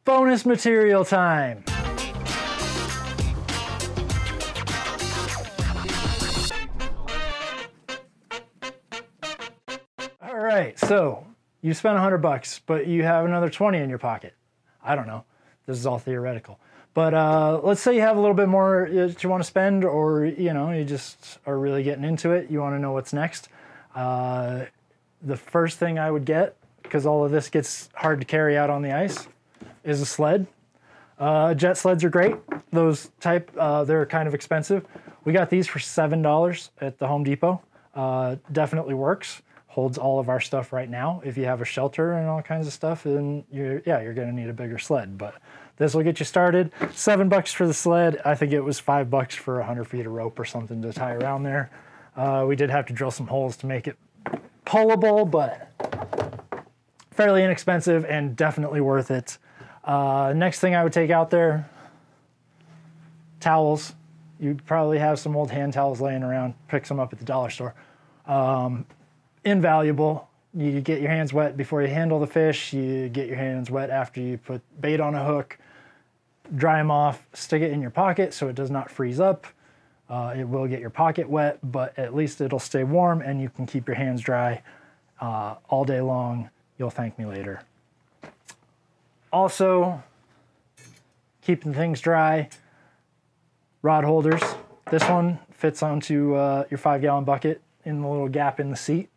Bonus material time. All right, so you spent $100, but you have another 20 in your pocket. I don't know. This is all theoretical. But let's say you have a little bit more that you want to spend, or you just are really getting into it. You want to know what's next. The first thing I would get, because all of this gets hard to carry out on the ice, is a sled. Jet sleds are great. Those type, they're kind of expensive. We got these for $7 at the Home Depot. Definitely works. Holds all of our stuff right now. If you have a shelter and all kinds of stuff, then you're going to need a bigger sled. But this will get you started. $7 for the sled. I think it was $5 for 100 feet of rope or something to tie around there. We did have to drill some holes to make it pullable, but fairly inexpensive and definitely worth it. Next thing I would take out there, towels. You'd probably have some old hand towels laying around. Pick some up at the dollar store. Invaluable. You get your hands wet before you handle the fish. You get your hands wet after you put bait on a hook. Dry them off, stick it in your pocket so it does not freeze up. It will get your pocket wet, but at least it'll stay warm and you can keep your hands dry all day long. You'll thank me later. Also, keeping things dry, rod holders. This one fits onto your 5-gallon bucket in the little gap in the seat.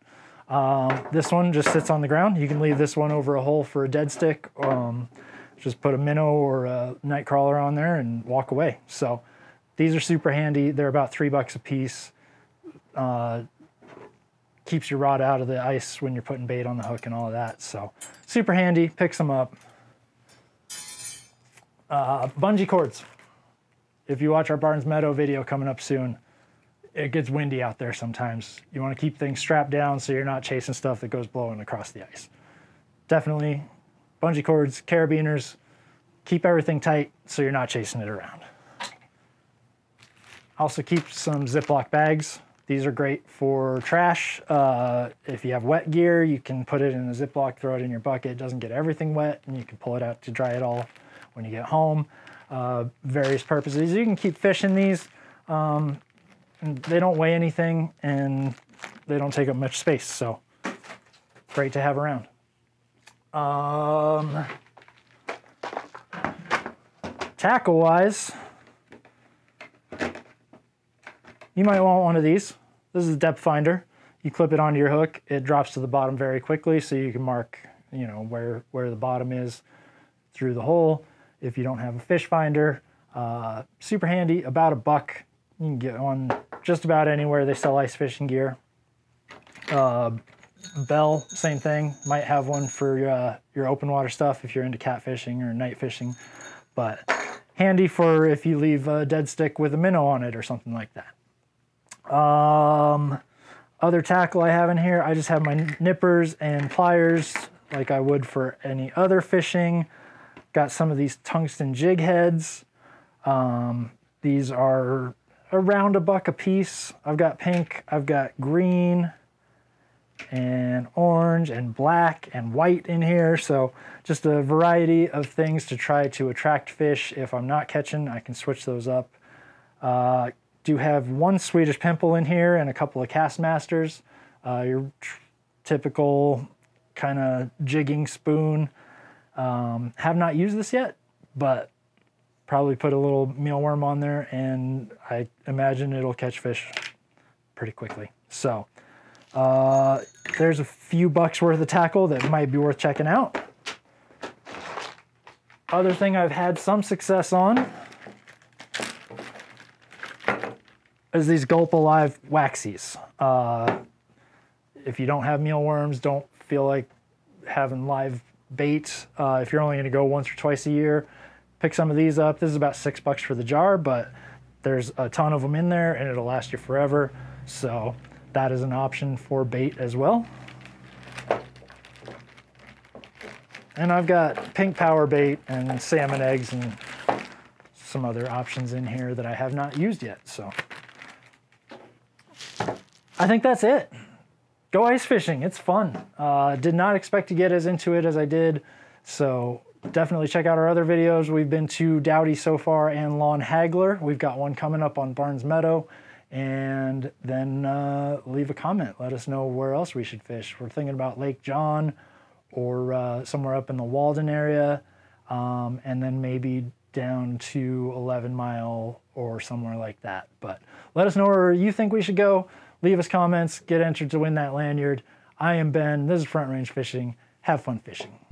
This one just sits on the ground. You can leave this one over a hole for a dead stick. Just put a minnow or a night crawler on there and walk away. So these are super handy. They're about $3 a piece. Keeps your rod out of the ice when you're putting bait on the hook and all of that. So super handy, picks them up. Bungee cords. If you watch our Barnes Meadow video coming up soon, it gets windy out there sometimes. You want to keep things strapped down so you're not chasing stuff that goes blowing across the ice. Definitely bungee cords, carabiners, keep everything tight so you're not chasing it around. Also keep some Ziploc bags. These are great for trash. If you have wet gear, you can put it in a Ziploc, throw it in your bucket. It doesn't get everything wet, and you can pull it out to dry it all when you get home. Various purposes. You can keep fish in these. They don't weigh anything, and they don't take up much space, so great to have around. Tackle-wise, you might want one of these. This is a depth finder. You clip it onto your hook. It drops to the bottom very quickly, so you can mark, where the bottom is through the hole. If you don't have a fish finder, super handy. About $1. You can get one just about anywhere they sell ice fishing gear. Bell, same thing. Might have one for your open water stuff if you're into catfishing or night fishing, but handy for if you leave a dead stick with a minnow on it or something like that. Other tackle I have in here, I just have my nippers and pliers like I would for any other fishing. Got some of these tungsten jig heads. These are around $1 a piece. I've got pink, I've got green and orange and black and white in here. So just a variety of things to try to attract fish. If I'm not catching, I can switch those up. Do have one Swedish pimple in here and a couple of Castmasters. Your typical kind of jigging spoon. Have not used this yet, but probably put a little mealworm on there and I imagine it'll catch fish pretty quickly. So there's a few bucks worth of tackle that might be worth checking out. Other thing I've had some success on is these Gulp Alive waxies. If you don't have mealworms, don't feel like having live bait, if you're only going to go once or twice a year, pick some of these up. This is about $6 for the jar, but there's a ton of them in there and it'll last you forever. So that is an option for bait as well. And I've got pink power bait and salmon eggs and some other options in here that I have not used yet. So I think that's it. Go ice fishing, it's fun. Did not expect to get as into it as I did. So definitely check out our other videos. We've been to Dowdy so far and Lawn Haggler. We've got one coming up on Barnes Meadow. And then leave a comment. Let us know where else we should fish. We're thinking about Lake John or somewhere up in the Walden area. And then maybe down to 11 Mile or somewhere like that. But let us know where you think we should go. Leave us comments. Get entered to win that lanyard. I am Ben. This is Front Range Fishing. Have fun fishing.